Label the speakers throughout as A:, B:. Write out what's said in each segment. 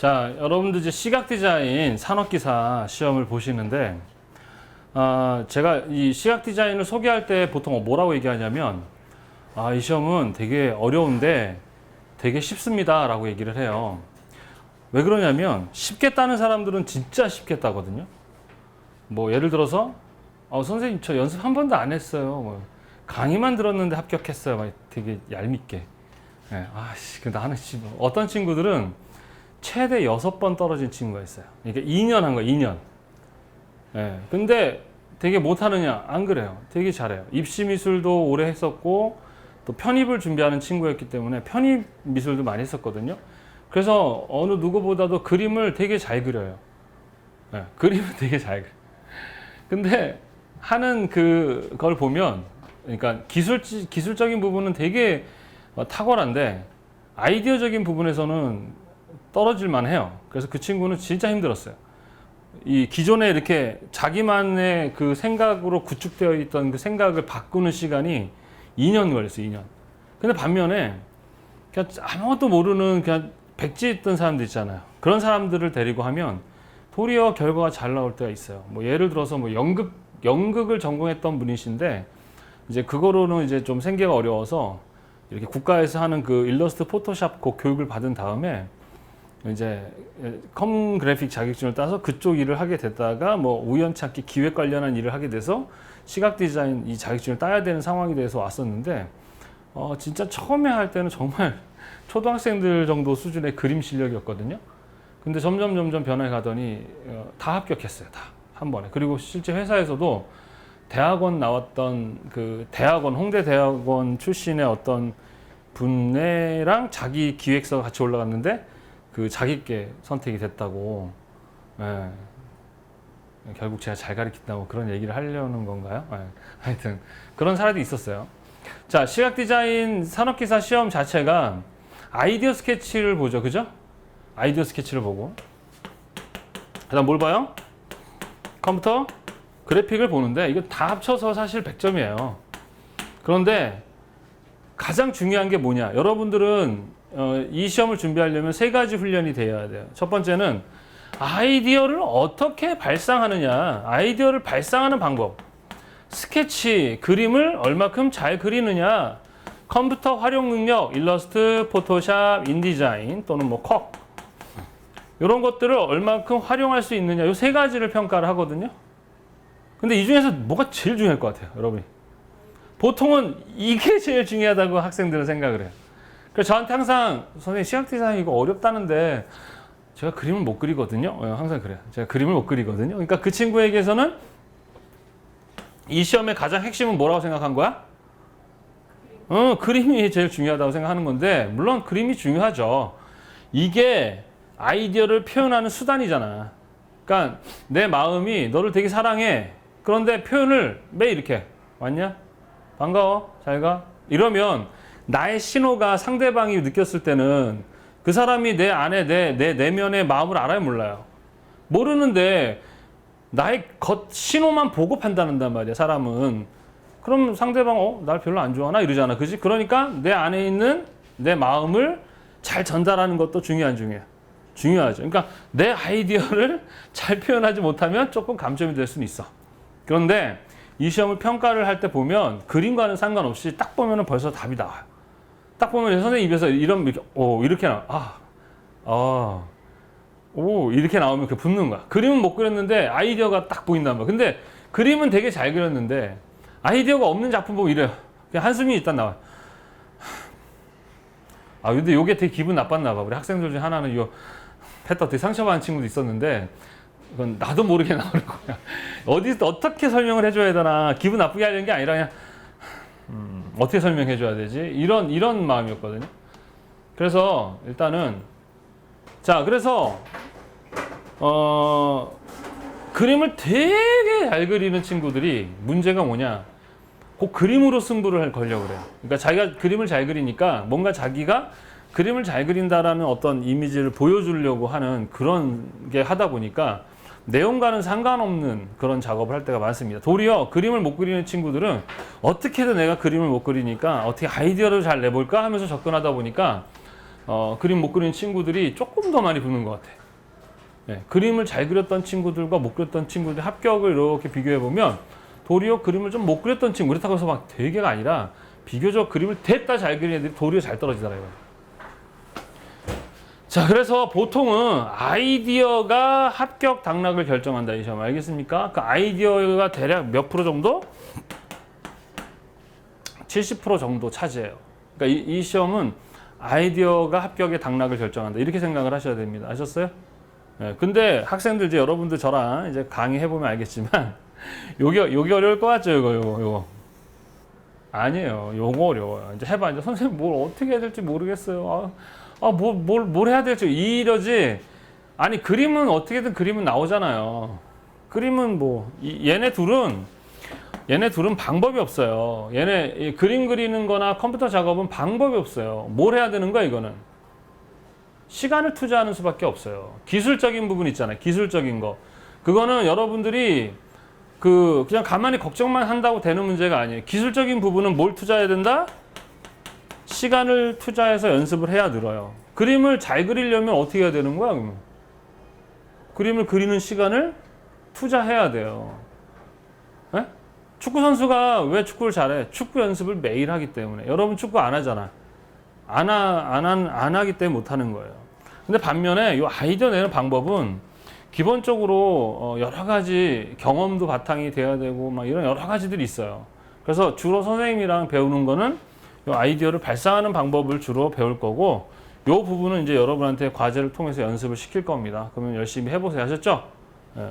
A: 자, 여러분들 이제 시각 디자인 산업기사 시험을 보시는데, 제가 이 시각 디자인을 소개할 때 보통 뭐라고 얘기하냐면, 이 시험은 되게 어려운데 되게 쉽습니다 라고 얘기를 해요. 왜 그러냐면, 쉽게 따는 사람들은 진짜 쉽게 따거든요. 뭐, 예를 들어서, 선생님, 저 연습 한 번도 안 했어요. 뭐, 강의만 들었는데 합격했어요. 막 되게 얄밉게. 네, 나는 어떤 친구들은 최대 6번 떨어진 친구가 있어요. 그러니까 2년 한 거예요, 2년. 예. 근데 되게 못하느냐? 안 그래요. 되게 잘해요. 입시 미술도 오래 했었고, 또 편입을 준비하는 친구였기 때문에 편입 미술도 많이 했었거든요. 그래서 어느 누구보다도 그림을 되게 잘 그려요. 예. 그림을 되게 잘 그려요. 근데 하는 그걸 보면, 그러니까 기술적인 부분은 되게 탁월한데, 아이디어적인 부분에서는 떨어질만 해요. 그래서 그 친구는 진짜 힘들었어요. 이 기존에 이렇게 자기만의 그 생각으로 구축되어 있던 그 생각을 바꾸는 시간이 2년 걸렸어요, 2년. 근데 반면에 그냥 아무것도 모르는 그냥 백지 있던 사람들 있잖아요. 그런 사람들을 데리고 하면 도리어 결과가 잘 나올 때가 있어요. 뭐 예를 들어서 뭐 연극을 전공했던 분이신데 이제 그거로는 이제 좀 생계가 어려워서 이렇게 국가에서 하는 그 일러스트 포토샵 그 교육을 받은 다음에 이제 컴 그래픽 자격증을 따서 그쪽 일을 하게 됐다가 뭐 우연찮게 기획 관련한 일을 하게 돼서 시각 디자인 이 자격증을 따야 되는 상황이 돼서 왔었는데 진짜 처음에 할 때는 정말 초등학생들 정도 수준의 그림 실력이었거든요. 근데 점점 변해 가더니 다 합격했어요. 다 한 번에. 그리고 실제 회사에서도 대학원 나왔던 그 대학원 홍대 대학원 출신의 어떤 분네랑 자기 기획서가 같이 올라갔는데 그 자기께 선택이 됐다고. 예. 결국 제가 잘 가르친다고 그런 얘기를 하려는 건가요? 예. 하여튼 그런 사례도 있었어요. 자, 시각 디자인 산업기사 시험 자체가 아이디어 스케치를 보죠, 그죠? 아이디어 스케치를 보고 그다음 뭘 봐요? 컴퓨터 그래픽을 보는데 이거 다 합쳐서 사실 100점이에요. 그런데 가장 중요한 게 뭐냐? 여러분들은 이 시험을 준비하려면 3가지 훈련이 돼야 돼요. 첫 번째는 아이디어를 어떻게 발상하느냐, 아이디어를 발상하는 방법, 스케치, 그림을 얼마큼 잘 그리느냐, 컴퓨터 활용 능력, 일러스트, 포토샵, 인디자인 또는 뭐 콕 이런 것들을 얼마큼 활용할 수 있느냐, 이 3가지를 평가를 하거든요. 근데 이 중에서 뭐가 제일 중요할 것 같아요, 여러분이? 보통은 이게 제일 중요하다고 학생들은 생각을 해요. 그래서 저한테 항상 선생님 시각 디자인 이거 어렵다는데 제가 그림을 못 그리거든요. 항상 그래요. 제가 그림을 못 그리거든요. 그러니까 그 친구에게서는 이 시험의 가장 핵심은 뭐라고 생각한 거야? 그림이 제일 중요하다고 생각하는 건데 물론 그림이 중요하죠. 이게 아이디어를 표현하는 수단이잖아. 그러니까 내 마음이 너를 되게 사랑해. 그런데 표현을 매일 이렇게 왔냐? 반가워. 잘 가. 이러면 나의 신호가 상대방이 느꼈을 때는 그 사람이 내 안에 내 내면의 마음을 알아요, 몰라요? 모르는데 나의 겉 신호만 보고 판단한단 말이야, 사람은. 그럼 상대방 날 별로 안 좋아하나 이러잖아, 그지? 그러니까 내 안에 있는 내 마음을 잘 전달하는 것도 중요하죠. 그러니까 내 아이디어를 잘 표현하지 못하면 조금 감점이 될 수는 있어. 그런데 이 시험을 평가를 할 때 보면 그림과는 상관없이 딱 보면은 벌써 답이 나와요. 딱 보면 선생님 입에서 이렇게 나와. 이렇게 나오면 그 붙는 거야. 그림은 못 그렸는데 아이디어가 딱 보인단 말이야. 근데 그림은 되게 잘 그렸는데 아이디어가 없는 작품 보면 이래요. 그냥 한숨이 일단 나와요. 근데 이게 되게 기분 나빴나 봐. 우리 학생들 중에 하나는 이거 했다 되게 상처받은 친구도 있었는데 이건 나도 모르게 나오는 거야. 어디서 어떻게 설명을 해줘야 되나. 기분 나쁘게 하려는 게 아니라 그냥 어떻게 설명해줘야 되지? 이런 마음이었거든요. 그래서 일단은 그래서 그림을 되게 잘 그리는 친구들이 문제가 뭐냐? 그 그림으로 승부를 걸려고 그래요. 그러니까 자기가 그림을 잘 그리니까 뭔가 자기가 그림을 잘 그린다라는 어떤 이미지를 보여주려고 하는 그런 게 하다 보니까 내용과는 상관없는 그런 작업을 할 때가 많습니다. 도리어 그림을 못 그리는 친구들은 어떻게든 내가 그림을 못 그리니까 어떻게 아이디어를 잘 내볼까 하면서 접근하다 보니까 그림 못 그리는 친구들이 조금 더 많이 붙는 것 같아. 네, 그림을 잘 그렸던 친구들과 못 그렸던 친구들 합격을 이렇게 비교해 보면 도리어 그림을 좀 못 그렸던 친구, 그렇다고 해서 막 되게가 아니라 비교적 그림을 됐다 잘 그리는 애들이 도리어 잘 떨어지더라고요. 자, 그래서 보통은 아이디어가 합격 당락을 결정한다, 이 시험. 알겠습니까? 그 아이디어가 대략 몇 프로 정도? 70% 정도 차지해요. 그러니까 이 시험은 아이디어가 합격의 당락을 결정한다, 이렇게 생각을 하셔야 됩니다. 아셨어요? 네, 근데 학생들, 이제 여러분들 저랑 이제 강의해보면 알겠지만, 요게 어려울 것 같죠, 요거. 아니에요. 요거 어려워요. 이제 해봐. 이제 선생님 뭘 어떻게 해야 될지 모르겠어요. 뭘 해야 될지 이러지. 아니, 그림은 어떻게든 그림은 나오잖아요. 그림은 뭐, 얘네 둘은 방법이 없어요. 얘네 그림 그리는 거나 컴퓨터 작업은 방법이 없어요. 뭘 해야 되는 거야, 이거는? 시간을 투자하는 수밖에 없어요. 기술적인 부분 있잖아요. 기술적인 거. 그거는 여러분들이 그냥 가만히 걱정만 한다고 되는 문제가 아니에요. 기술적인 부분은 뭘 투자해야 된다? 시간을 투자해서 연습을 해야 늘어요. 그림을 잘 그리려면 어떻게 해야 되는 거야, 그러면? 그림을 그리는 시간을 투자해야 돼요. 네? 축구 선수가 왜 축구를 잘해? 축구 연습을 매일 하기 때문에. 여러분 축구 안 하잖아. 안 하기 때문에 못 하는 거예요. 근데 반면에 이 아이디어 내는 방법은 기본적으로 여러 가지 경험도 바탕이 돼야 되고 막 이런 여러 가지들이 있어요. 그래서 주로 선생님이랑 배우는 거는 이 아이디어를 발상하는 방법을 주로 배울 거고, 이 부분은 이제 여러분한테 과제를 통해서 연습을 시킬 겁니다. 그러면 열심히 해보세요. 하셨죠? 예.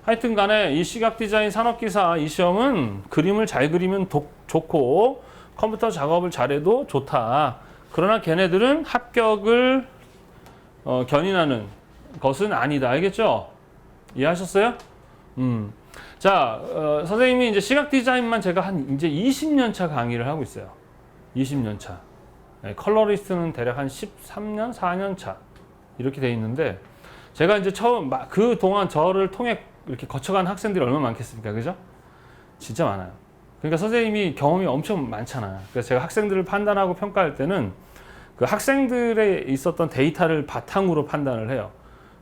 A: 하여튼 간에 이 시각 디자인 산업기사 이 시험은 그림을 잘 그리면 좋고 컴퓨터 작업을 잘해도 좋다. 그러나 걔네들은 합격을 견인하는 것은 아니다. 알겠죠? 이해하셨어요? 자, 선생님이 이제 시각 디자인만 제가 한 이제 20년 차 강의를 하고 있어요. 20년 차. 네, 컬러리스트는 대략 한 13년, 4년 차. 이렇게 돼 있는데, 제가 이제 그동안 저를 통해 이렇게 거쳐간 학생들이 얼마나 많겠습니까? 그죠? 진짜 많아요. 그러니까 선생님이 경험이 엄청 많잖아요. 그래서 제가 학생들을 판단하고 평가할 때는 그 학생들에 있었던 데이터를 바탕으로 판단을 해요.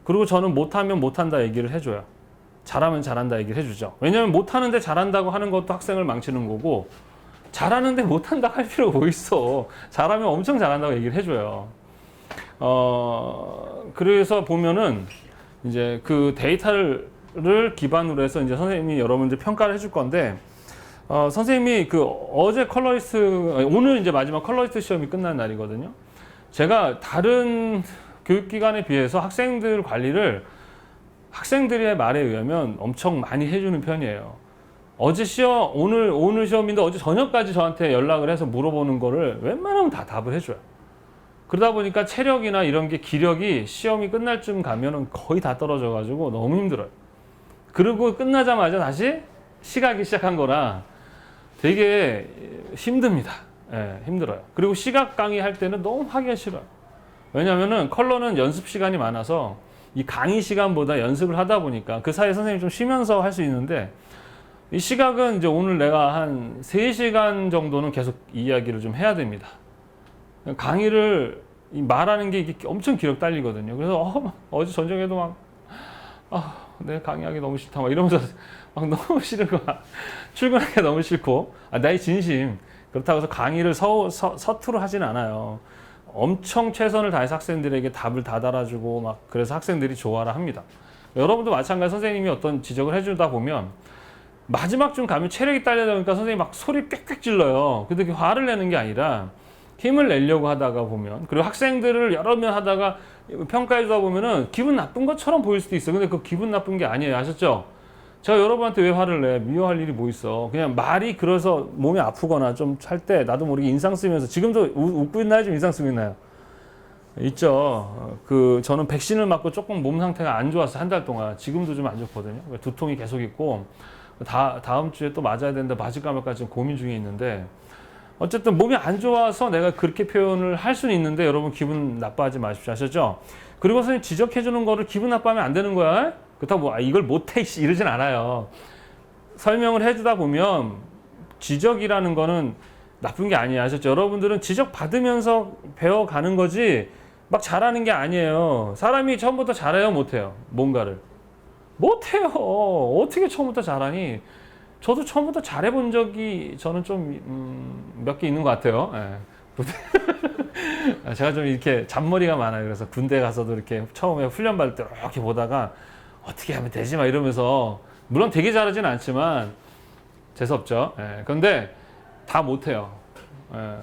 A: 그리고 저는 못하면 못한다 얘기를 해줘요. 잘하면 잘한다 얘기를 해주죠. 왜냐하면 못하는데 잘한다고 하는 것도 학생을 망치는 거고, 잘하는데 못한다고 할 필요가 뭐 있어. 잘하면 엄청 잘한다고 얘기를 해줘요. 그래서 보면은 이제 그 데이터를 기반으로 해서 이제 선생님이 여러분들 평가를 해줄 건데, 선생님이 어제 오늘 이제 마지막 컬러리스트 시험이 끝난 날이거든요. 제가 다른 교육기관에 비해서 학생들 관리를 학생들의 말에 의하면 엄청 많이 해주는 편이에요. 어제 오늘 시험인데 어제 저녁까지 저한테 연락을 해서 물어보는 거를 웬만하면 다 답을 해줘요. 그러다 보니까 체력이나 이런 게 기력이 시험이 끝날 쯤 가면은 거의 다 떨어져가지고 너무 힘들어요. 그리고 끝나자마자 다시 시각이 시작한 거라 되게 힘듭니다. 예, 힘들어요. 그리고 시각 강의 할 때는 너무 하기가 싫어요. 왜냐면은 컬러는 연습 시간이 많아서 이 강의 시간보다 연습을 하다 보니까 그 사이에 선생님이 좀 쉬면서 할 수 있는데, 이 시각은 이제 오늘 내가 한 3시간 정도는 계속 이야기를 좀 해야 됩니다. 강의를 말하는 게 이게 엄청 기력 딸리거든요. 그래서 어제 저녁에도 내 강의하기 너무 싫다 막 이러면서 막 너무 싫은 거야. 출근하기가 너무 싫고, 나의 진심. 그렇다고 해서 강의를 서투루 하진 않아요. 엄청 최선을 다해서 학생들에게 답을 다 달아주고 막, 그래서 학생들이 좋아라 합니다. 여러분도 마찬가지. 선생님이 어떤 지적을 해주다 보면 마지막쯤 가면 체력이 딸려다 보니까 선생님이 막 소리 꽥꽥 질러요. 근데 그 화를 내는 게 아니라 힘을 내려고 하다가 보면, 그리고 학생들을 여러 명 하다가 평가해주다 보면은 기분 나쁜 것처럼 보일 수도 있어요. 근데 그 기분 나쁜 게 아니에요. 아셨죠? 제가 여러분한테 왜 화를 내? 미워할 일이 뭐 있어? 그냥 말이 그래서 몸이 아프거나 좀 할 때 나도 모르게 인상 쓰면서, 지금도 웃고 있나요? 좀 인상 쓰고 있나요? 있죠. 저는 백신을 맞고 조금 몸 상태가 안 좋았어요. 한 달 동안. 지금도 좀 안 좋거든요. 두통이 계속 있고, 다음 주에 또 맞아야 되는데 맞을까 말까 지금 고민 중에 있는데, 어쨌든 몸이 안 좋아서 내가 그렇게 표현을 할 수는 있는데 여러분 기분 나빠하지 마십시오. 아셨죠? 그리고 선생님 지적해 주는 거를 기분 나빠하면 안 되는 거야. 그렇다고 이걸 못해 이러진 않아요. 설명을 해주다 보면 지적이라는 거는 나쁜 게 아니에요. 아셨죠? 여러분들은 지적 받으면서 배워가는 거지, 막 잘하는 게 아니에요. 사람이 처음부터 잘해요, 못해요? 뭔가를. 못해요. 어떻게 처음부터 잘하니? 저도 처음부터 잘해본 적이 저는 좀 몇 개 있는 것 같아요. 예. 제가 좀 이렇게 잔머리가 많아요. 그래서 군대 가서도 이렇게 처음에 훈련 받을 때 이렇게 보다가 어떻게 하면 되지? 막 이러면서 물론 되게 잘하지는 않지만 재수없죠. 예. 그런데 다 못해요. 예.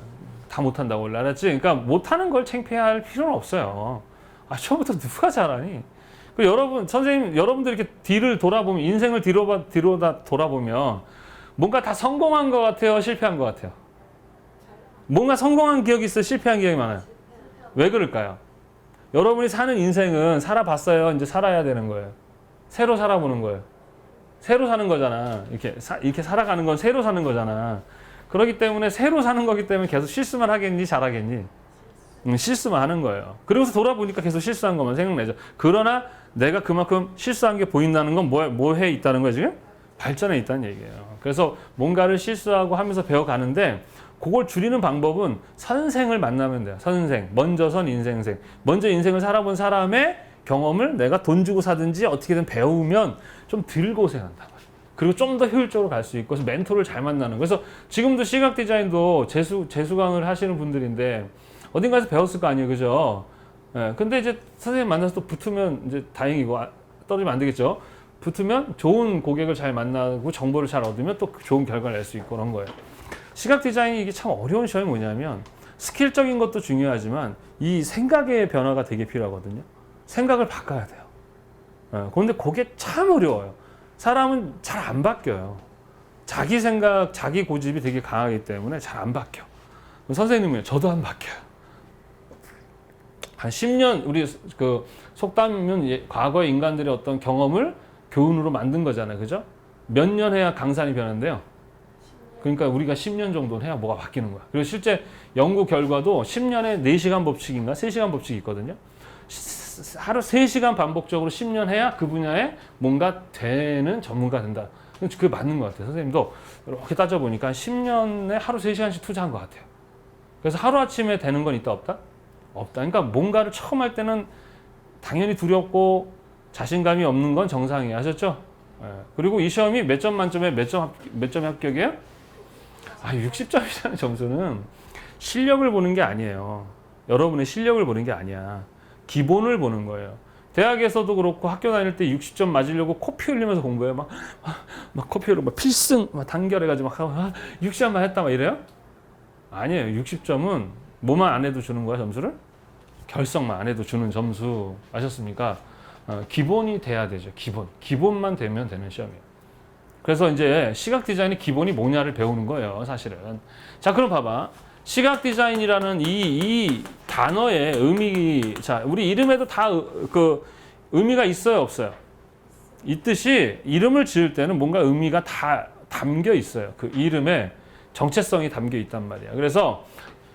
A: 다 못한다고 원래 알았지? 그러니까 못하는 걸 창피할 필요는 없어요. 아, 처음부터 누가 잘하니? 그 여러분, 선생님, 여러분들 이렇게 뒤를 돌아보면, 인생을 뒤로 돌아보면, 뭔가 다 성공한 것 같아요? 실패한 것 같아요? 뭔가 성공한 기억이 있어요? 실패한 기억이 많아요? 왜 그럴까요? 여러분이 사는 인생은 살아봤어요? 이제 살아야 되는 거예요? 새로 살아보는 거예요? 새로 사는 거잖아. 이렇게 살아가는 건 새로 사는 거잖아. 그렇기 때문에 새로 사는 거기 때문에 계속 실수만 하겠니? 잘하겠니? 실수만 하는 거예요. 그러면서 돌아보니까 계속 실수한 것만 생각나죠. 그러나 내가 그만큼 실수한 게 보인다는 건 뭐해 있다는 거예요, 지금? 발전해 있다는 얘기예요. 그래서 뭔가를 실수하고 하면서 배워가는데 그걸 줄이는 방법은 선생을 만나면 돼요. 선생. 먼저 선 인생생. 먼저 인생을 살아본 사람의 경험을 내가 돈 주고 사든지 어떻게든 배우면 좀 덜 고생한다. 그리고 좀 더 효율적으로 갈 수 있고, 그래서 멘토를 잘 만나는. 그래서 지금도 시각 디자인도 재수강을 하시는 분들인데 어딘가에서 배웠을 거 아니에요, 그죠? 예, 근데 이제 선생님 만나서 또 붙으면 이제 다행이고, 떨어지면 안 되겠죠? 붙으면 좋은 고객을 잘 만나고 정보를 잘 얻으면 또 좋은 결과를 낼 수 있고 그런 거예요. 시각 디자인이 이게 참 어려운 시험이 뭐냐면 스킬적인 것도 중요하지만 이 생각의 변화가 되게 필요하거든요. 생각을 바꿔야 돼요. 예, 그런데 그게 참 어려워요. 사람은 잘 안 바뀌어요. 자기 생각, 자기 고집이 되게 강하기 때문에 잘 안 바뀌어. 선생님은 저도 안 바뀌어요. 한 10년, 우리 그 속담이면 과거의 인간들의 어떤 경험을 교훈으로 만든 거잖아요. 그죠? 몇 년 해야 강산이 변한대요. 그러니까 우리가 10년 정도는 해야 뭐가 바뀌는 거야. 그리고 실제 연구 결과도 10년에 4시간 법칙인가 3시간 법칙이 있거든요. 하루 3시간 반복적으로 10년 해야 그 분야에 뭔가 되는 전문가 된다. 그게 맞는 것 같아요. 선생님도 이렇게 따져보니까 10년에 하루 3시간씩 투자한 것 같아요. 그래서 하루아침에 되는 건 있다 없다? 없다. 그러니까 뭔가를 처음 할 때는 당연히 두렵고 자신감이 없는 건 정상이에요. 아셨죠? 예. 그리고 이 시험이 몇 점 만점에 몇 점 합격이에요? 60점이라는 점수는 실력을 보는 게 아니에요. 여러분의 실력을 보는 게 아니야. 기본을 보는 거예요. 대학에서도 그렇고 학교 다닐 때 60점 맞으려고 코피 흘리면서 공부해요. 막 코피 흘리고 막 필승 막 단결해가지고 막 하고 60점만 했다 막 이래요? 아니에요. 60점은 뭐만 안 해도 주는 거야, 점수를? 결석만 안 해도 주는 점수. 아셨습니까? 기본이 돼야 되죠. 기본만 되면 되는 시험이에요. 그래서 이제 시각 디자인의 기본이 뭐냐를 배우는 거예요, 사실은. 자, 그럼 봐봐. 시각 디자인이라는 이 단어의 의미, 자, 우리 이름에도 다 그 의미가 있어요, 없어요? 있듯이 이름을 지을 때는 뭔가 의미가 다 담겨 있어요. 그 이름에 정체성이 담겨 있단 말이야. 그래서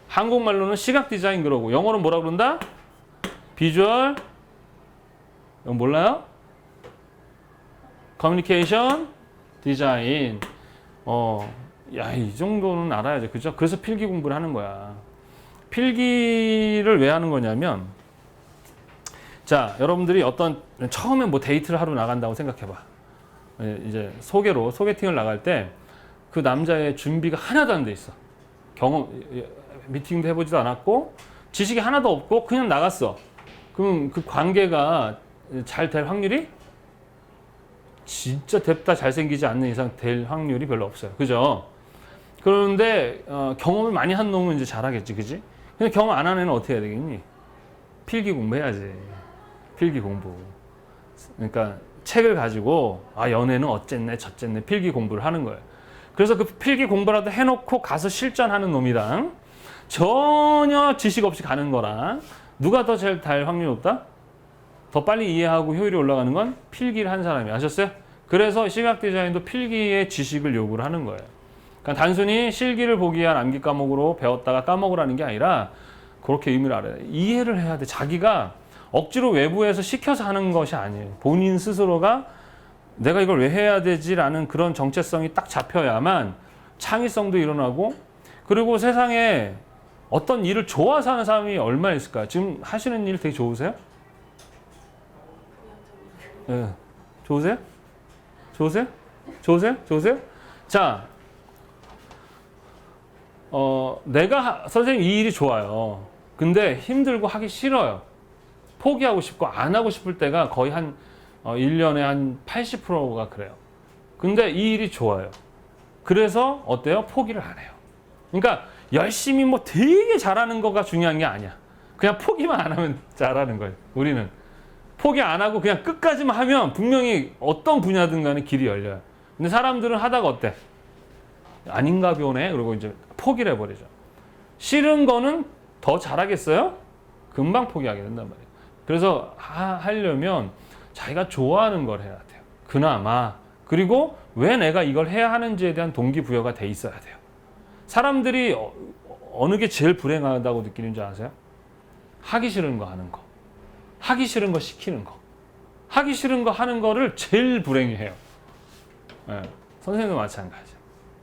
A: 한국말로는 시각 디자인 그러고 영어로는 뭐라 그런다? 비주얼, 몰라요? 커뮤니케이션 디자인. 이 정도는 알아야죠. 그죠? 그래서 필기 공부를 하는 거야. 필기를 왜 하는 거냐면, 자, 여러분들이 처음에 뭐 데이트를 하러 나간다고 생각해봐. 이제 소개팅을 나갈 때 그 남자의 준비가 하나도 안 돼 있어. 미팅도 해보지도 않았고, 지식이 하나도 없고, 그냥 나갔어. 그럼 그 관계가 잘 될 확률이? 진짜 냅다 잘생기지 않는 이상 될 확률이 별로 없어요. 그죠? 그런데 경험을 많이 한 놈은 이제 잘하겠지, 그지? 근데 경험 안 한 애는 어떻게 해야 되겠니? 필기 공부해야지. 필기 공부. 그러니까 책을 가지고 연애는 어쨌네 저쨌네 필기 공부를 하는 거예요. 그래서 그 필기 공부라도 해놓고 가서 실전하는 놈이랑 전혀 지식 없이 가는 거랑 누가 더 잘 달 확률이 높다? 더 빨리 이해하고 효율이 올라가는 건 필기를 한 사람이. 아셨어요? 그래서 시각 디자인도 필기의 지식을 요구를 하는 거예요. 그러니까 단순히 실기를 보기 위한 암기 과목으로 배웠다가 까먹으라는 게 아니라 그렇게 의미를 알아야 돼. 이해를 해야 돼. 자기가 억지로 외부에서 시켜서 하는 것이 아니에요. 본인 스스로가 내가 이걸 왜 해야 되지라는 그런 정체성이 딱 잡혀야만 창의성도 일어나고, 그리고 세상에 어떤 일을 좋아서 하는 사람이 얼마나 있을까요? 지금 하시는 일 되게 좋으세요? 네. 좋으세요? 좋으세요? 좋으세요? 좋으세요? 자, 내가 선생님 이 일이 좋아요. 근데 힘들고 하기 싫어요. 포기하고 싶고 안 하고 싶을 때가 거의 한 1년에 한 80%가 그래요. 근데 이 일이 좋아요. 그래서 어때요? 포기를 안 해요. 그러니까 열심히 뭐 되게 잘하는 거가 중요한 게 아니야. 그냥 포기만 안 하면 잘하는 거예요. 우리는 포기 안 하고 그냥 끝까지만 하면 분명히 어떤 분야든 간에 길이 열려요. 근데 사람들은 하다가 어때? 아닌가 보네. 그리고 이제 포기를 해버리죠. 싫은 거는 더 잘하겠어요? 금방 포기하게 된단 말이에요. 그래서 하려면 자기가 좋아하는 걸 해야 돼요. 그나마. 그리고 왜 내가 이걸 해야 하는지에 대한 동기부여가 돼 있어야 돼요. 사람들이 어느 게 제일 불행하다고 느끼는 줄 아세요? 하기 싫은 거 하는 거. 하기 싫은 거 시키는 거. 하기 싫은 거 하는 거를 제일 불행해해요. 네. 선생님도 마찬가지예요.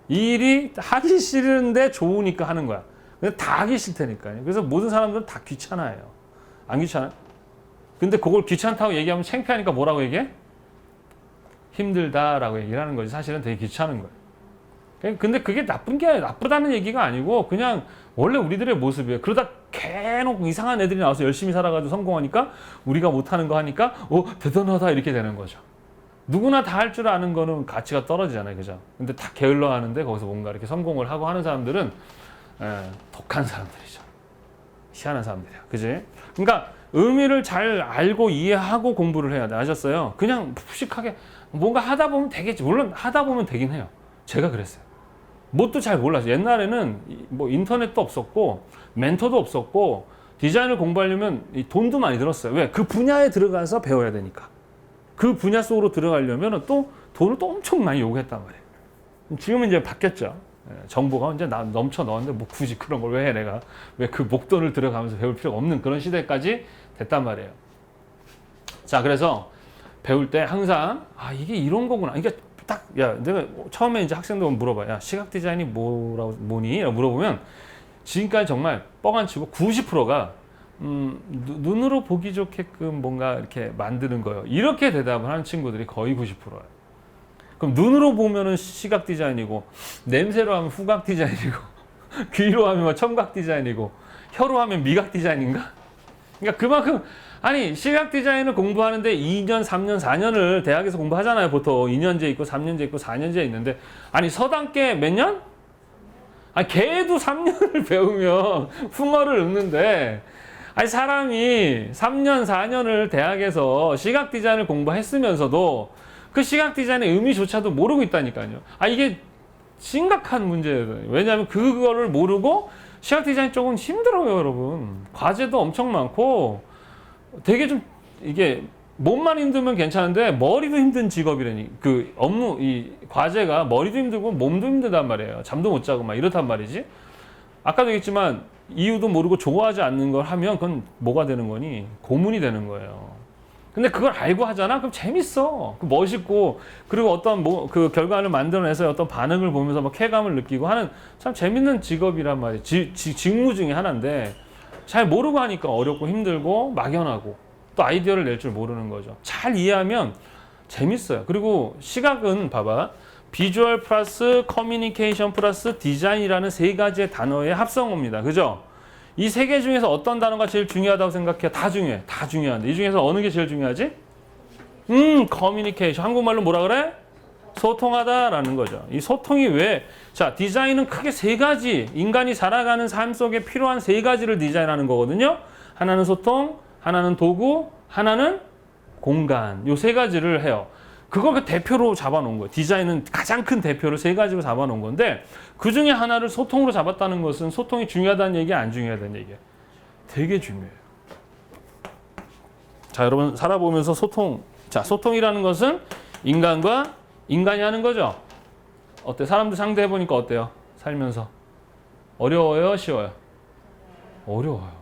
A: 이 일이 하기 싫은데 좋으니까 하는 거야. 근데 다 하기 싫다니까요. 그래서 모든 사람들은 다 귀찮아해요. 안 귀찮아요? 근데 그걸 귀찮다고 얘기하면 창피하니까 뭐라고 얘기해? 힘들다라고 얘기를 하는 거지. 사실은 되게 귀찮은 거예요. 근데 그게 나쁘다는 얘기가 아니고 그냥 원래 우리들의 모습이에요. 그러다 개놓고 이상한 애들이 나와서 열심히 살아가지고 성공하니까 우리가 못하는 거 하니까 대단하다 이렇게 되는 거죠. 누구나 다 할 줄 아는 거는 가치가 떨어지잖아요. 그죠? 근데 다 게을러 하는데 거기서 뭔가 이렇게 성공을 하고 하는 사람들은 독한 사람들이죠. 희한한 사람들이야. 그지? 그러니까 의미를 잘 알고 이해하고 공부를 해야 돼. 아셨어요? 그냥 푸식하게 뭔가 하다 보면 되겠지. 물론 하다 보면 되긴 해요. 제가 그랬어요. 뭣도 잘 몰랐어요. 옛날에는 뭐 인터넷도 없었고 멘토도 없었고 디자인을 공부하려면 돈도 많이 들었어요. 왜? 그 분야에 들어가서 배워야 되니까. 그 분야 속으로 들어가려면 또 돈을 또 엄청 많이 요구했단 말이에요. 지금은 이제 바뀌었죠. 정보가 이제 넘쳐 나왔는데 뭐 굳이 그런 걸 왜 해 내가. 왜 그 목돈을 들어가면서 배울 필요가 없는 그런 시대까지 됐단 말이에요. 자, 그래서 배울 때 항상 이게 이런 거구나. 그러니까 딱 내가 처음에 이제 학생들 물어봐. 야, 시각 디자인이 뭐니? 라고 물어보면 지금까지 정말 뻥 안 치고 90%가 눈으로 보기 좋게끔 뭔가 이렇게 만드는 거예요. 이렇게 대답을 하는 친구들이 거의 90%예요. 그럼 눈으로 보면은 시각 디자인이고 냄새로 하면 후각 디자인이고 귀로 하면 청각 디자인이고 혀로 하면 미각 디자인인가? 그러니까 그만큼 시각 디자인을 공부하는데 2년, 3년, 4년을 대학에서 공부하잖아요. 보통 2년제 있고 3년제 있고 4년제 있는데 서당계 몇 년? 걔도 3년을 배우면 붕어를 읊는데 사람이 3년, 4년을 대학에서 시각 디자인을 공부했으면서도 그 시각 디자인의 의미조차도 모르고 있다니까요. 이게 심각한 문제예요. 왜냐하면 그거를 모르고 시각 디자인 쪽은 힘들어요, 여러분. 과제도 엄청 많고 되게 좀 이게 몸만 힘들면 괜찮은데 머리도 힘든 직업이라니. 그 업무, 이 과제가 머리도 힘들고 몸도 힘들단 말이에요. 잠도 못 자고 막 이렇단 말이지. 아까도 얘기했지만 이유도 모르고 좋아하지 않는 걸 하면 그건 뭐가 되는 거니? 고문이 되는 거예요. 근데 그걸 알고 하잖아? 그럼 재밌어. 멋있고, 그리고 어떤 그 결과를 만들어내서 어떤 반응을 보면서 막 쾌감을 느끼고 하는 참 재밌는 직업이란 말이에요. 직무 중에 하나인데, 잘 모르고 하니까 어렵고 힘들고 막연하고, 또 아이디어를 낼 줄 모르는 거죠. 잘 이해하면 재밌어요. 그리고 시각은 봐봐. 비주얼 플러스 커뮤니케이션 플러스 디자인이라는 세 가지의 단어의 합성어입니다. 그죠? 이 세 개 중에서 어떤 단어가 제일 중요하다고 생각해요? 다 중요해. 다 중요한데. 이 중에서 어느 게 제일 중요하지? 커뮤니케이션. 한국말로 뭐라 그래? 소통하다라는 거죠. 이 소통이 왜? 자, 디자인은 크게 세 가지. 인간이 살아가는 삶 속에 필요한 세 가지를 디자인하는 거거든요. 하나는 소통, 하나는 도구, 하나는 공간. 요 세 가지를 해요. 그걸 그 대표로 잡아놓은 거예요. 디자인은 가장 큰 대표를 세 가지로 잡아놓은 건데 그 중에 하나를 소통으로 잡았다는 것은 소통이 중요하다는 얘기야, 안 중요하다는 얘기야? 되게 중요해요. 자, 여러분 살아보면서 소통. 자, 소통이라는 것은 인간과 인간이 하는 거죠. 어때? 사람들 상대해보니까 어때요? 살면서. 어려워요? 쉬워요? 어려워요.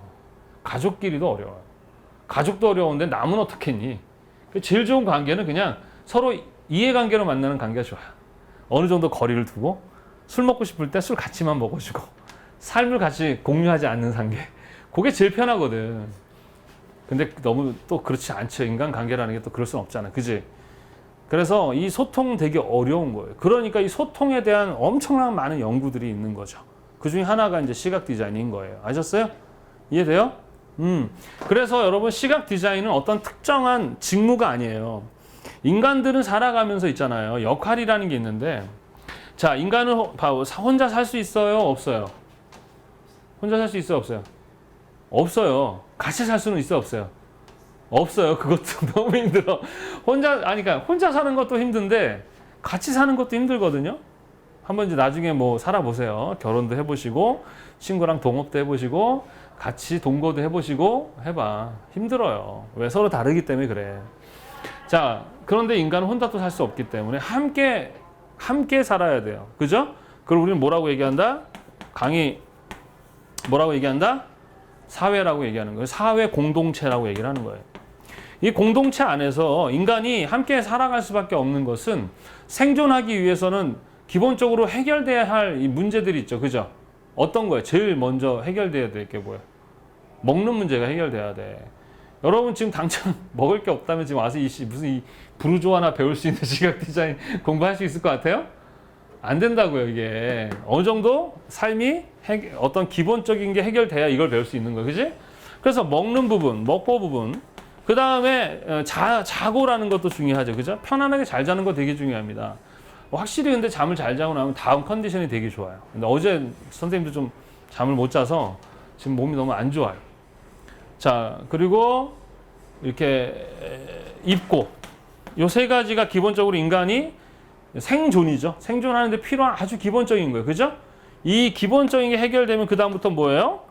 A: 가족끼리도 어려워요. 가족도 어려운데 남은 어떻겠니? 제일 좋은 관계는 그냥 서로 이해관계로 만나는 관계가 좋아요. 어느 정도 거리를 두고 술 먹고 싶을 때 술 같이만 먹어주고 삶을 같이 공유하지 않는 관계. 그게 제일 편하거든. 근데 너무 또 그렇지 않죠. 인간관계라는 게 또 그럴 수는 없잖아. 그지? 그래서 이 소통 되게 어려운 거예요. 그러니까 이 소통에 대한 엄청난 많은 연구들이 있는 거죠. 그 중에 하나가 이제 시각 디자인인 거예요. 아셨어요? 이해돼요? 그래서 여러분 시각 디자인은 어떤 특정한 직무가 아니에요. 인간들은 살아가면서 있잖아요. 역할이라는 게 있는데, 자, 인간은 혼자 살 수 있어요? 없어요? 혼자 살 수 있어요? 없어요? 없어요. 같이 살 수는 있어요? 없어요? 없어요. 그것도 너무 힘들어. 그러니까 혼자 사는 것도 힘든데 같이 사는 것도 힘들거든요. 한번 이제 나중에 뭐 살아보세요. 결혼도 해보시고 친구랑 동업도 해보시고 같이 동거도 해보시고 해봐. 힘들어요. 왜? 서로 다르기 때문에 그래. 자, 그런데 인간은 혼자 또 살 수 없기 때문에 함께 살아야 돼요. 그죠? 그걸 우리는 뭐라고 얘기한다? 뭐라고 얘기한다? 사회라고 얘기하는 거예요. 사회 공동체라고 얘기를 하는 거예요. 이 공동체 안에서 인간이 함께 살아갈 수밖에 없는 것은 생존하기 위해서는 기본적으로 해결돼야 할 이 문제들이 있죠. 그죠? 어떤 거예요? 제일 먼저 해결돼야 될 게 뭐예요? 먹는 문제가 해결돼야 돼. 여러분 지금 당장 먹을 게 없다면 지금 와서 무슨 이 부르주아나 배울 수 있는 시각 디자인 공부할 수 있을 것 같아요? 안 된다고요, 이게. 어느 정도 삶이 어떤 기본적인 게 해결돼야 이걸 배울 수 있는 거예요. 그지? 그래서 먹는 부분, 먹보 부분, 그 다음에 자고라는 것도 중요하죠. 그죠? 편안하게 잘 자는 거 되게 중요합니다. 확실히 근데 잠을 잘 자고 나면 다음 컨디션이 되게 좋아요. 근데 어제 선생님도 좀 잠을 못 자서 지금 몸이 너무 안 좋아요. 자, 그리고 이렇게 입고, 요 세 가지가 기본적으로 인간이 생존이죠. 생존하는데 필요한 아주 기본적인 거예요. 그죠? 이 기본적인 게 해결되면 그 다음부터 뭐예요?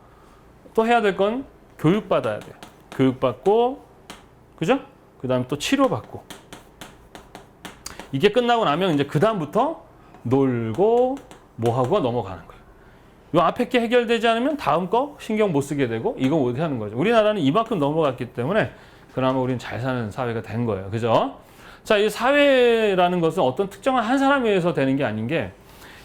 A: 또 해야 될 건 교육받아야 돼요. 교육받고, 그죠? 그 다음에 또 치료받고. 이게 끝나고 나면 이제 그 다음부터 놀고 뭐하고가 넘어가는 거예요. 요 앞에 게 해결되지 않으면 다음 거 신경 못 쓰게 되고 이거 못 하는 거죠. 우리나라는 이만큼 넘어갔기 때문에 그나마 우리는 잘 사는 사회가 된 거예요. 그죠? 자, 이 사회라는 것은 어떤 특정한 한 사람에 의해서 되는 게 아닌 게,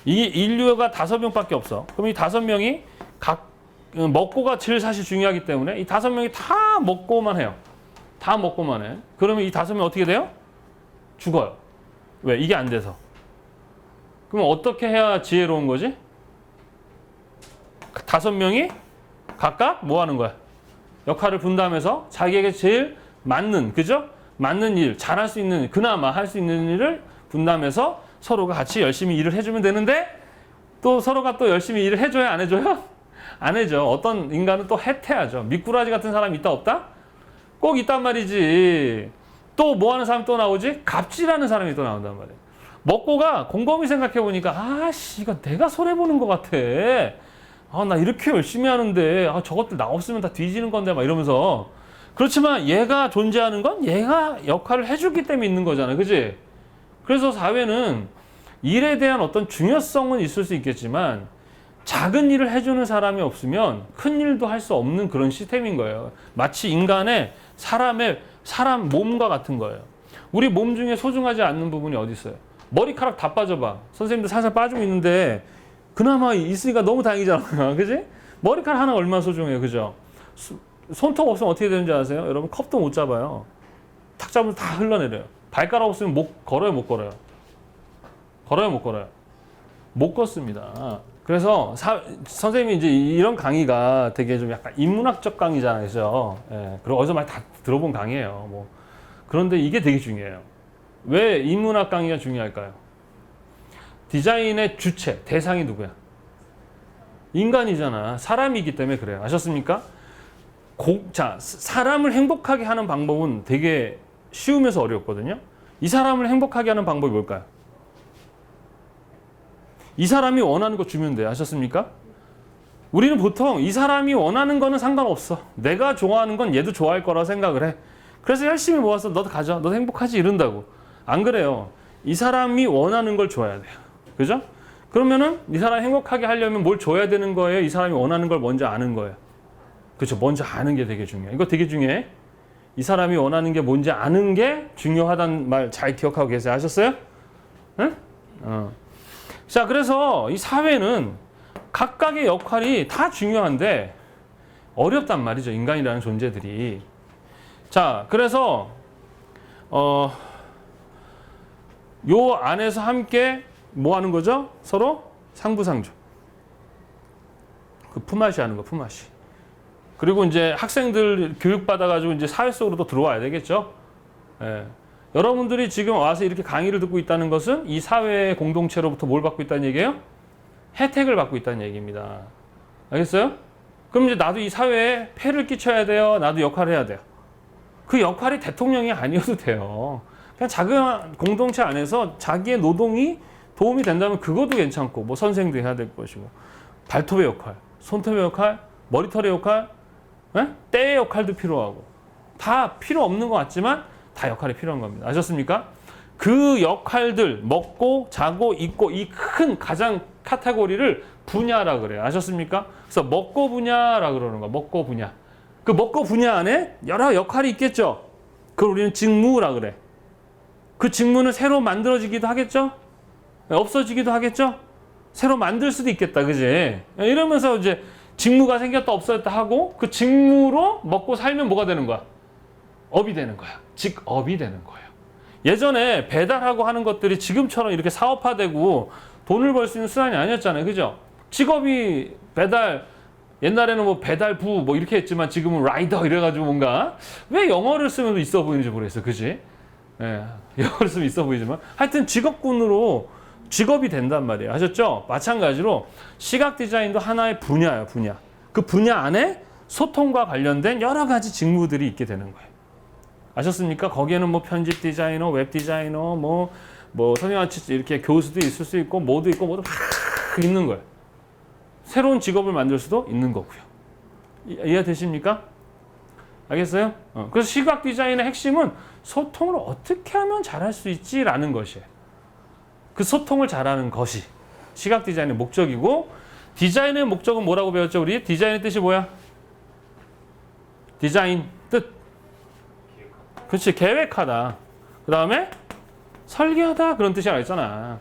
A: 이 인류가 5명밖에 없어. 그럼 이 5명이 각 먹고가 제일 사실 중요하기 때문에 이 5명이 다 먹고만 해요. 다 먹고만 해. 그러면 이 5명 어떻게 돼요? 죽어요. 왜? 이게 안 돼서. 그럼 어떻게 해야 지혜로운 거지? 5명이 각각 뭐 하는 거야? 역할을 분담해서 자기에게 제일 맞는, 그죠? 맞는 일, 잘할 수 있는, 그나마 할 수 있는 일을 분담해서 서로가 같이 열심히 일을 해주면 되는데, 또 서로가 또 열심히 일을 해줘야 안 해줘요? 안 해줘. 어떤 인간은 또 해태하죠. 미꾸라지 같은 사람이 있다 없다? 꼭 있단 말이지. 또 뭐 하는 사람이 또 나오지? 갑질하는 사람이 또 나온단 말이에요. 먹고가 곰곰이 생각해 보니까, 아씨, 이거 내가 손해보는 것 같아. 나 이렇게 열심히 하는데, 저것들 나 없으면 다 뒤지는 건데, 막 이러면서. 그렇지만 얘가 존재하는 건 얘가 역할을 해주기 때문에 있는 거잖아요. 그지? 그래서 사회는 일에 대한 어떤 중요성은 있을 수 있겠지만 작은 일을 해주는 사람이 없으면 큰 일도 할 수 없는 그런 시스템인 거예요. 마치 사람 몸과 같은 거예요. 우리 몸 중에 소중하지 않는 부분이 어디 있어요? 머리카락 다 빠져봐. 선생님도 살살 빠지고 있는데 그나마 있으니까 너무 다행이잖아. 그지? 머리카락 하나 얼마나 소중해요. 그죠? 손톱 없으면 어떻게 되는지 아세요? 여러분 컵도 못 잡아요. 탁 잡으면 다 흘러내려요. 발가락 없으면 걸어요, 못 걸어요? 걸어요, 못 걸어요? 못 걷습니다. 그래서 선생님이 이제 이런 강의가 되게 좀 약간 인문학적 강의잖아요. 그죠? 예, 그리고 어디서 많이 다 들어본 강의예요. 뭐. 그런데 이게 되게 중요해요. 왜 인문학 강의가 중요할까요? 디자인의 주체, 대상이 누구야? 인간이잖아. 사람이기 때문에 그래요. 아셨습니까? 사람을 행복하게 하는 방법은 되게 쉬우면서 어렵거든요. 이 사람을 행복하게 하는 방법이 뭘까요? 이 사람이 원하는 거 주면 돼요. 아셨습니까? 우리는 보통 이 사람이 원하는 거는 상관없어. 내가 좋아하는 건 얘도 좋아할 거라 생각을 해. 그래서 열심히 모아서 너도 가져. 너도 행복하지 이런다고. 안 그래요. 이 사람이 원하는 걸 줘야 돼요. 그죠? 그러면은 이 사람 행복하게 하려면 뭘 줘야 되는 거예요? 이 사람이 원하는 걸 먼저 아는 거예요. 그렇죠. 먼저 아는 게 되게 중요해. 이거 되게 중요해. 이 사람이 원하는 게 뭔지 아는 게 중요하다는 말 잘 기억하고 계세요. 아셨어요? 응? 자, 그래서 이 사회는 각각의 역할이 다 중요한데 어렵단 말이죠. 인간이라는 존재들이. 자, 그래서 요 안에서 함께 뭐 하는 거죠? 서로 상부상조. 그 품앗이 하는 거, 품앗이. 그리고 이제 학생들 교육받아가지고 이제 사회 속으로도 들어와야 되겠죠? 예. 여러분들이 지금 와서 이렇게 강의를 듣고 있다는 것은 이 사회 공동체로부터 뭘 받고 있다는 얘기예요? 혜택을 받고 있다는 얘기입니다. 알겠어요? 그럼 이제 나도 이 사회에 폐를 끼쳐야 돼요. 나도 역할을 해야 돼요. 그 역할이 대통령이 아니어도 돼요. 그냥 작은 공동체 안에서 자기의 노동이 도움이 된다면 그것도 괜찮고, 뭐 선생도 해야 될 것이고, 발톱의 역할, 손톱의 역할, 머리털의 역할, 때의 역할도 필요하고, 다 필요 없는 것 같지만 다 역할이 필요한 겁니다. 아셨습니까? 그 역할들, 먹고 자고 입고, 이 큰 가장 카테고리를 분야라 그래요. 아셨습니까? 그래서 먹고 분야라 그러는 거야. 먹고 분야. 그 먹고 분야 안에 여러 역할이 있겠죠. 그걸 우리는 직무라 그래. 그 직무는 새로 만들어지기도 하겠죠. 없어지기도 하겠죠. 새로 만들 수도 있겠다, 그지? 이러면서 이제 직무가 생겼다 없어졌다 하고 그 직무로 먹고 살면 뭐가 되는 거야? 업이 되는 거야. 직업이 되는 거예요. 예전에 배달하고 하는 것들이 지금처럼 이렇게 사업화되고 돈을 벌 수 있는 수단이 아니었잖아요. 그죠? 직업이 배달, 옛날에는 뭐 배달부 뭐 이렇게 했지만 지금은 라이더 이래가지고 뭔가 왜 영어를 쓰면 있어 보이는지 모르겠어. 그지? 예, 영어를 쓰면 있어 보이지만 하여튼 직업군으로 직업이 된단 말이에요. 아셨죠? 마찬가지로 시각 디자인도 하나의 분야예요. 분야. 그 분야 안에 소통과 관련된 여러 가지 직무들이 있게 되는 거예요. 아셨습니까? 거기에는 뭐 편집 디자이너, 웹 디자이너, 뭐 선생님같이 이렇게 교수도 있을 수 있고, 뭐도 있고, 뭐도 막 있는 거예요. 새로운 직업을 만들 수도 있는 거고요. 이해되십니까? 알겠어요? 그래서 시각 디자인의 핵심은 소통을 어떻게 하면 잘할 수 있지라는 것이에요. 그 소통을 잘하는 것이 시각 디자인의 목적이고, 디자인의 목적은 뭐라고 배웠죠? 우리 디자인의 뜻이 뭐야? 디자인 뜻. 그렇지, 계획하다. 그 다음에 설계하다, 그런 뜻이 알잖아.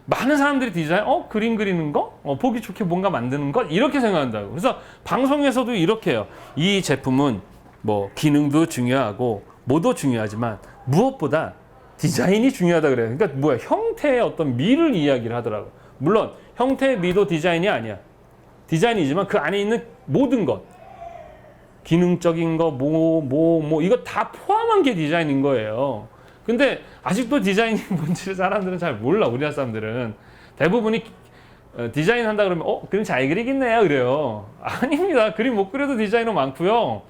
A: 많은 사람들이 디자인, 그림 그리는 거? 보기 좋게 뭔가 만드는 것? 이렇게 생각한다고. 그래서 방송에서도 이렇게 해요. 이 제품은 뭐 기능도 중요하고 뭐도 중요하지만 무엇보다 디자인이 중요하다 그래요. 그러니까 뭐야, 형태의 어떤 미를 이야기를 하더라고. 물론 형태의 미도 디자인이 아니야. 디자인이지만 그 안에 있는 모든 것, 기능적인 거, 이거 다 포함한 게 디자인인 거예요. 근데 아직도 디자인이 뭔지를 사람들은 잘 몰라. 우리나라 사람들은 대부분이 디자인 한다 그러면 그림 잘 그리겠네요 그래요. 아닙니다. 그림 못 그려도 디자이너 많고요.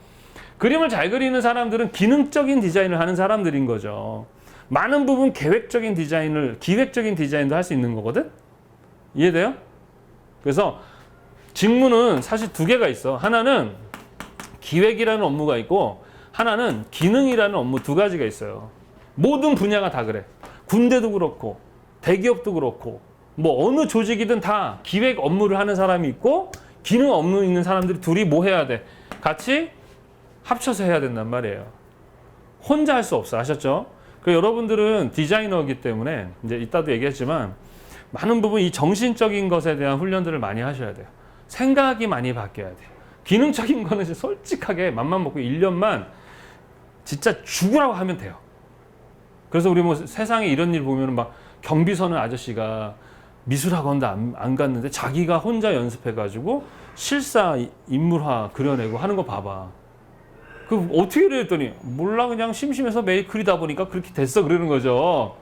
A: 그림을 잘 그리는 사람들은 기능적인 디자인을 하는 사람들인 거죠. 많은 부분 계획적인 디자인을, 기획적인 디자인도 할 수 있는 거거든. 이해돼요? 그래서 직무는 사실 두 개가 있어. 하나는 기획이라는 업무가 있고, 하나는 기능이라는 업무, 두 가지가 있어요. 모든 분야가 다 그래. 군대도 그렇고 대기업도 그렇고 뭐 어느 조직이든 다 기획 업무를 하는 사람이 있고 기능 업무 있는 사람들이 둘이 뭐 해야 돼? 같이 합쳐서 해야 된단 말이에요. 혼자 할 수 없어. 아셨죠? 그리고 여러분들은 디자이너이기 때문에 이제 이따도 얘기했지만 많은 부분 이 정신적인 것에 대한 훈련들을 많이 하셔야 돼요. 생각이 많이 바뀌어야 돼요. 기능적인 거는 솔직하게 맘만 먹고 1년만 진짜 죽으라고 하면 돼요. 그래서 우리 뭐 세상에 이런 일 보면 막 경비서는 아저씨가 미술학원도 안 갔는데 자기가 혼자 연습해가지고 실사 인물화 그려내고 하는 거 봐봐. 그 어떻게 그래 했더니 몰라, 그냥 심심해서 매일 그리다 보니까 그렇게 됐어 그러는 거죠.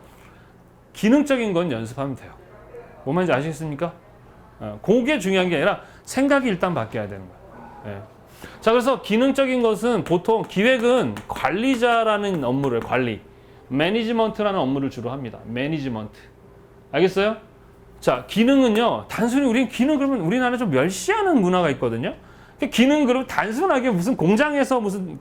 A: 기능적인 건 연습하면 돼요. 뭔 말인지 아시겠습니까? 그게 중요한 게 아니라 생각이 일단 바뀌어야 되는 거예요. 예. 자, 그래서 기능적인 것은 보통 기획은 관리자라는 업무를 매니지먼트라는 업무를 주로 합니다. 매니지먼트. 알겠어요? 자, 기능은요, 단순히 우리는 기능 그러면 우리나라에 좀 멸시하는 문화가 있거든요. 기능 그러면 단순하게 무슨 공장에서 무슨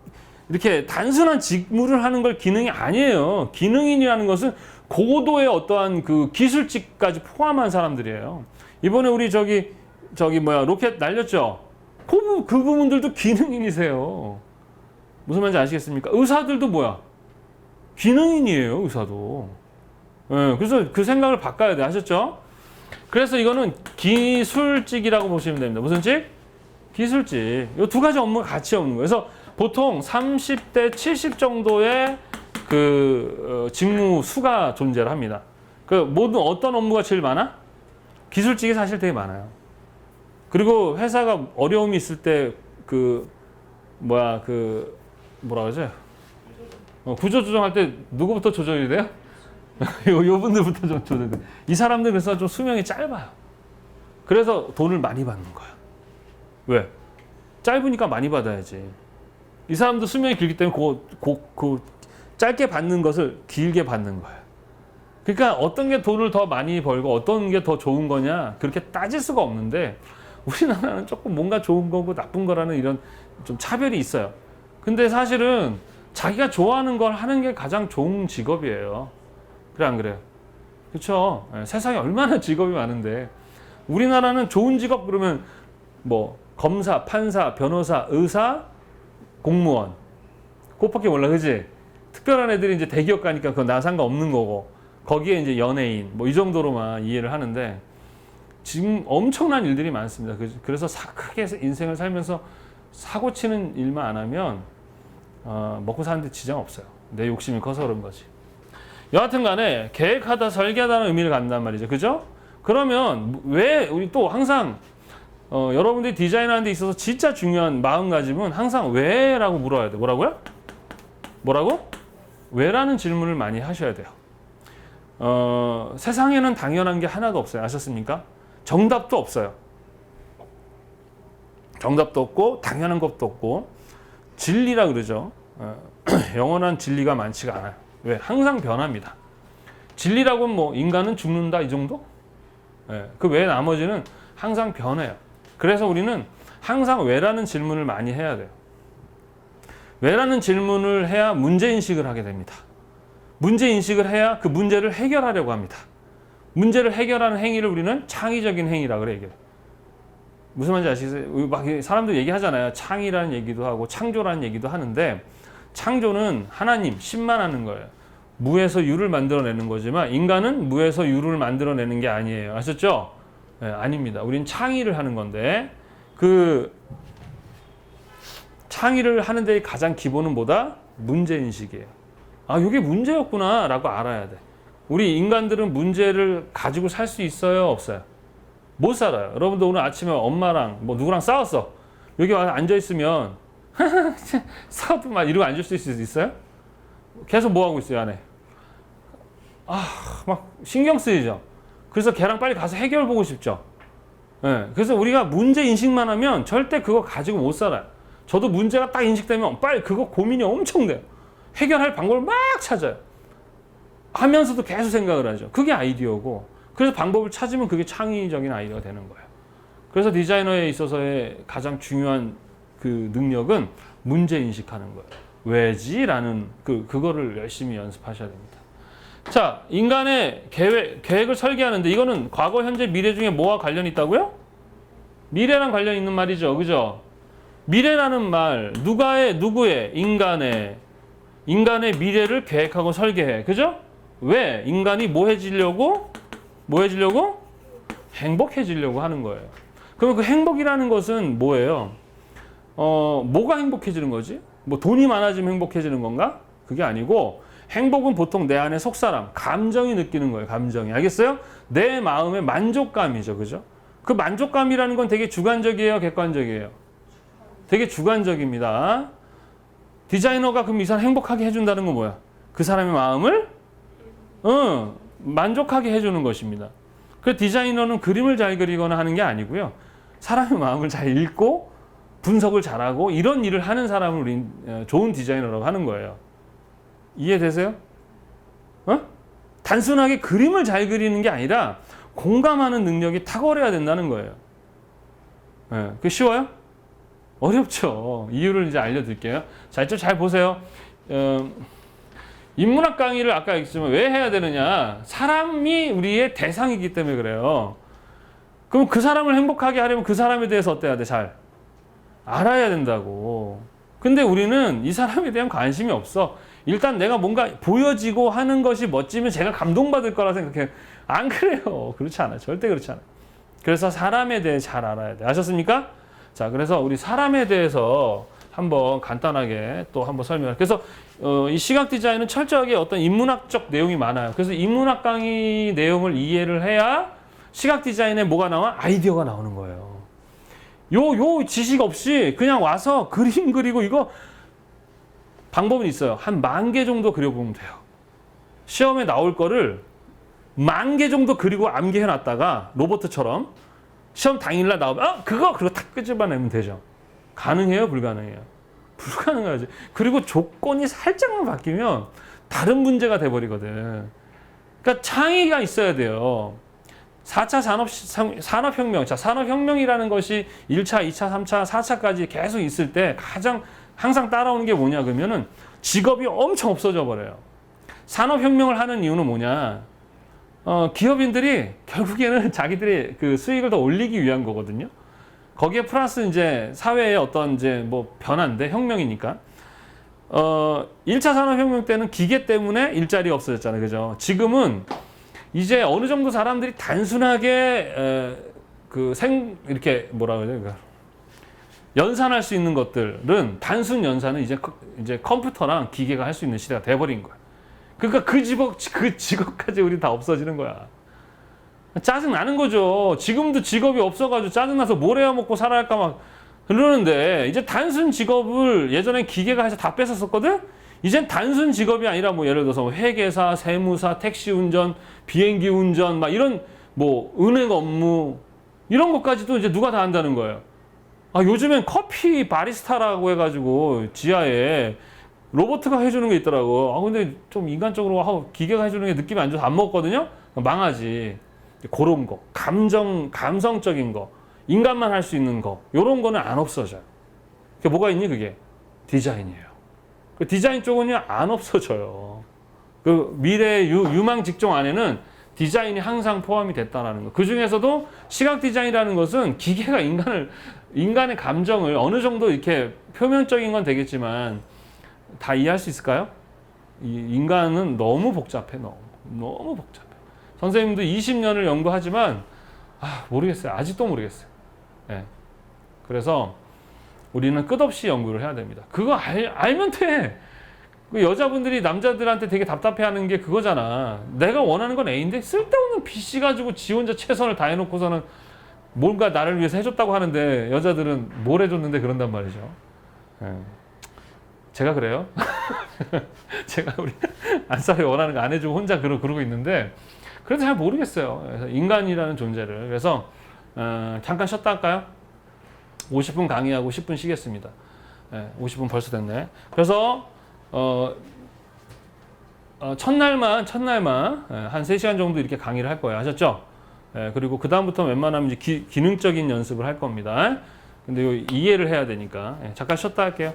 A: 이렇게 단순한 직무를 하는 걸 기능이 아니에요. 기능인이라는 것은 고도의 어떠한 그 기술직까지 포함한 사람들이에요. 이번에 우리 로켓 날렸죠? 그 부분들도 기능인이세요. 무슨 말인지 아시겠습니까? 의사들도 뭐야? 기능인이에요, 의사도. 예, 그래서 그 생각을 바꿔야 돼. 아셨죠? 그래서 이거는 기술직이라고 보시면 됩니다. 무슨 직? 기술직. 이 두 가지 업무가 같이 없는 거예요. 그래서 보통 30대 70 정도의 직무 수가 존재를 합니다. 그 모든 어떤 업무가 제일 많아? 기술직이 사실 되게 많아요. 그리고 회사가 어려움이 있을 때 뭐라 그러죠? 구조 조정할 때 누구부터 조정이 돼요? 요 분들부터 좀 조정이 돼요. 이 사람들 그래서 좀 수명이 짧아요. 그래서 돈을 많이 받는 거야. 왜? 짧으니까 많이 받아야지. 이 사람도 수명이 길기 때문에 짧게 받는 것을 길게 받는 거예요. 그러니까 어떤 게 돈을 더 많이 벌고 어떤 게 더 좋은 거냐 그렇게 따질 수가 없는데 우리나라는 조금 뭔가 좋은 거고 나쁜 거라는 이런 좀 차별이 있어요. 근데 사실은 자기가 좋아하는 걸 하는 게 가장 좋은 직업이에요. 그래 안 그래요? 그렇죠? 세상에 얼마나 직업이 많은데 우리나라는 좋은 직업 그러면 뭐 검사, 판사, 변호사, 의사, 공무원 그것밖에 몰라, 그지? 특별한 애들이 이제 대기업 가니까 그건 나 상관없는 거고 거기에 이제 연예인 뭐 이 정도로만 이해를 하는데 지금 엄청난 일들이 많습니다. 그래서 크게 인생을 살면서 사고 치는 일만 안 하면 먹고 사는데 지장 없어요. 내 욕심이 커서 그런 거지. 여하튼 간에 계획하다 설계하다는 의미를 갖는단 말이죠. 그죠? 그러면 왜 우리 또 항상 여러분들이 디자인하는 데 있어서 진짜 중요한 마음가짐은 항상 왜라고 물어야 돼. 뭐라고요? 뭐라고? 왜라는 질문을 많이 하셔야 돼요. 세상에는 당연한 게 하나도 없어요. 아셨습니까? 정답도 없어요. 정답도 없고 당연한 것도 없고 진리라 그러죠. 영원한 진리가 많지가 않아요. 왜? 항상 변합니다. 진리라고 뭐 인간은 죽는다 이 정도? 그 외에 나머지는 항상 변해요. 그래서 우리는 항상 왜라는 질문을 많이 해야 돼요. 왜라는 질문을 해야 문제인식을 하게 됩니다. 문제인식을 해야 그 문제를 해결하려고 합니다. 문제를 해결하는 행위를 우리는 창의적인 행위라고 그래요. 무슨 말인지 아시겠어요? 막 사람들 얘기하잖아요. 창의라는 얘기도 하고 창조라는 얘기도 하는데 창조는 하나님, 신만 하는 거예요. 무에서 유를 만들어내는 거지만 인간은 무에서 유를 만들어내는 게 아니에요. 아셨죠? 네, 아닙니다. 우린 창의를 하는 건데 그 창의를 하는 데의 가장 기본은 뭐다? 문제인식이에요. 아, 이게 문제였구나 라고 알아야 돼. 우리 인간들은 문제를 가지고 살 수 있어요? 없어요? 못 살아요. 여러분도 오늘 아침에 엄마랑 뭐 누구랑 싸웠어. 여기 와서 앉아있으면 싸워도 막 이러고 앉을 수 있어요? 계속 뭐 하고 있어요, 안에? 막 신경 쓰이죠. 그래서 걔랑 빨리 가서 해결 보고 싶죠. 네, 그래서 우리가 문제 인식만 하면 절대 그거 가지고 못 살아요. 저도 문제가 딱 인식되면 빨리 그거 고민이 엄청 돼요. 해결할 방법을 막 찾아요. 하면서도 계속 생각을 하죠. 그게 아이디어고 그래서 방법을 찾으면 그게 창의적인 아이디어가 되는 거예요. 그래서 디자이너에 있어서의 가장 중요한 그 능력은 문제 인식하는 거예요. 왜지? 라는 그거를 열심히 연습하셔야 됩니다. 자, 인간의 계획을 설계하는데 이거는 과거, 현재, 미래 중에 뭐와 관련이 있다고요? 미래랑 관련 있는 말이죠. 그죠? 미래라는 말, 누구의? 인간의 미래를 계획하고 설계해. 그죠? 왜? 인간이 뭐 해지려고? 행복해지려고 하는 거예요. 그러면 그 행복이라는 것은 뭐예요? 뭐가 행복해지는 거지? 뭐 돈이 많아지면 행복해지는 건가? 그게 아니고 행복은 보통 내 안에 속사람, 감정이 느끼는 거예요. 감정이. 알겠어요? 내 마음의 만족감이죠. 그죠? 그 만족감이라는 건 되게 주관적이에요? 객관적이에요? 되게 주관적입니다. 디자이너가 그럼 이 사람 행복하게 해준다는 건 뭐야? 그 사람의 마음을 만족하게 해주는 것입니다. 그 디자이너는 그림을 잘 그리거나 하는 게 아니고요. 사람의 마음을 잘 읽고 분석을 잘하고 이런 일을 하는 사람을 우리 좋은 디자이너라고 하는 거예요. 이해되세요? 단순하게 그림을 잘 그리는 게 아니라 공감하는 능력이 탁월해야 된다는 거예요. 그게 쉬워요? 어렵죠. 이유를 이제 알려드릴게요. 자, 이쪽 잘 보세요. 인문학 강의를 아까 얘기했지만 왜 해야 되느냐? 사람이 우리의 대상이기 때문에 그래요. 그럼 그 사람을 행복하게 하려면 그 사람에 대해서 어때야 돼? 잘 알아야 된다고. 근데 우리는 이 사람에 대한 관심이 없어. 일단 내가 뭔가 보여지고 하는 것이 멋지면 제가 감동받을 거라 생각해. 안 그래요. 그렇지 않아요. 절대 그렇지 않아요. 그래서 사람에 대해 잘 알아야 돼. 아셨습니까? 자, 그래서 우리 사람에 대해서 한번 간단하게 또 한번 설명을. 그래서 이 시각 디자인은 철저하게 어떤 인문학적 내용이 많아요. 그래서 인문학 강의 내용을 이해를 해야 시각 디자인에 뭐가 나와? 아이디어가 나오는 거예요. 요 지식 없이 그냥 와서 그림 그리고 이거 방법은 있어요. 한 10,000개 정도 그려보면 돼요. 시험에 나올 거를 10,000개 정도 그리고 암기해 놨다가 로봇처럼 시험 당일날 나오면 그거 탁 끄집어내면 되죠. 가능해요? 불가능해요? 불가능하지. 그리고 조건이 살짝만 바뀌면 다른 문제가 돼버리거든. 그러니까 창의가 있어야 돼요. 4차 산업혁명. 자, 산업혁명이라는 것이 1차, 2차, 3차, 4차까지 계속 있을 때 가장 항상 따라오는 게 뭐냐 그러면은 직업이 엄청 없어져 버려요. 산업혁명을 하는 이유는 뭐냐? 기업인들이 결국에는 자기들이 그 수익을 더 올리기 위한 거거든요. 거기에 플러스 이제 사회의 어떤 이제 뭐 변화인데 혁명이니까. 1차 산업혁명 때는 기계 때문에 일자리가 없어졌잖아요. 그죠? 지금은 이제 어느 정도 사람들이 단순하게 이렇게 뭐라 그러죠? 연산할 수 있는 것들은 단순 연산은 이제 컴퓨터랑 기계가 할 수 있는 시대가 돼버린 거야. 그러니까 그 직업까지 우리 다 없어지는 거야. 짜증 나는 거죠. 지금도 직업이 없어가지고 짜증나서 뭘 해야 먹고 살아야 할까 막 그러는데 이제 단순 직업을 예전에 기계가 해서 다 뺏었었거든? 이젠 단순 직업이 아니라 뭐 예를 들어서 회계사, 세무사, 택시 운전, 비행기 운전 막 이런 뭐 은행 업무 이런 것까지도 이제 누가 다 한다는 거예요. 요즘엔 커피 바리스타라고 해가지고 지하에 로봇가 해주는 게 있더라고. 근데 좀 인간적으로 기계가 해주는 게 느낌이 안 좋아서 안 먹거든요. 망하지. 그런 거, 감성적인 거, 인간만 할 수 있는 거, 요런 거는 안 없어져요. 그게 뭐가 있니? 그게 디자인이에요. 그 디자인 쪽은요 안 없어져요. 그 미래의 유망 직종 안에는 디자인이 항상 포함이 됐다라는 거. 그 중에서도 시각 디자인이라는 것은 기계가 인간의 감정을 어느 정도 이렇게 표면적인 건 되겠지만 다 이해할 수 있을까요? 인간은 너무 복잡해, 너무 복잡해. 선생님도 20년을 연구하지만 모르겠어요. 아직도 모르겠어요. 네. 그래서 우리는 끝없이 연구를 해야 됩니다. 그거 알면 돼. 그 여자분들이 남자들한테 되게 답답해하는 게 그거잖아. 내가 원하는 건 A인데 쓸데없는 BC 가지고 지 혼자 최선을 다해놓고서는 뭔가 나를 위해서 해줬다고 하는데 여자들은 뭘 해줬는데 그런단 말이죠. 네. 제가 그래요. 제가 우리 안사회 원하는 거 안 해주고 혼자 그러고 있는데 그래도 잘 모르겠어요. 그래서 인간이라는 존재를. 그래서 잠깐 쉬었다 할까요? 50분 강의하고 10분 쉬겠습니다. 50분 벌써 됐네. 그래서 첫날만 한 3시간 정도 이렇게 강의를 할 거예요. 아셨죠? 그리고 그 다음부터 웬만하면 이제 기능적인 연습을 할 겁니다. 근데 이해를 해야 되니까 잠깐 쉬었다 할게요.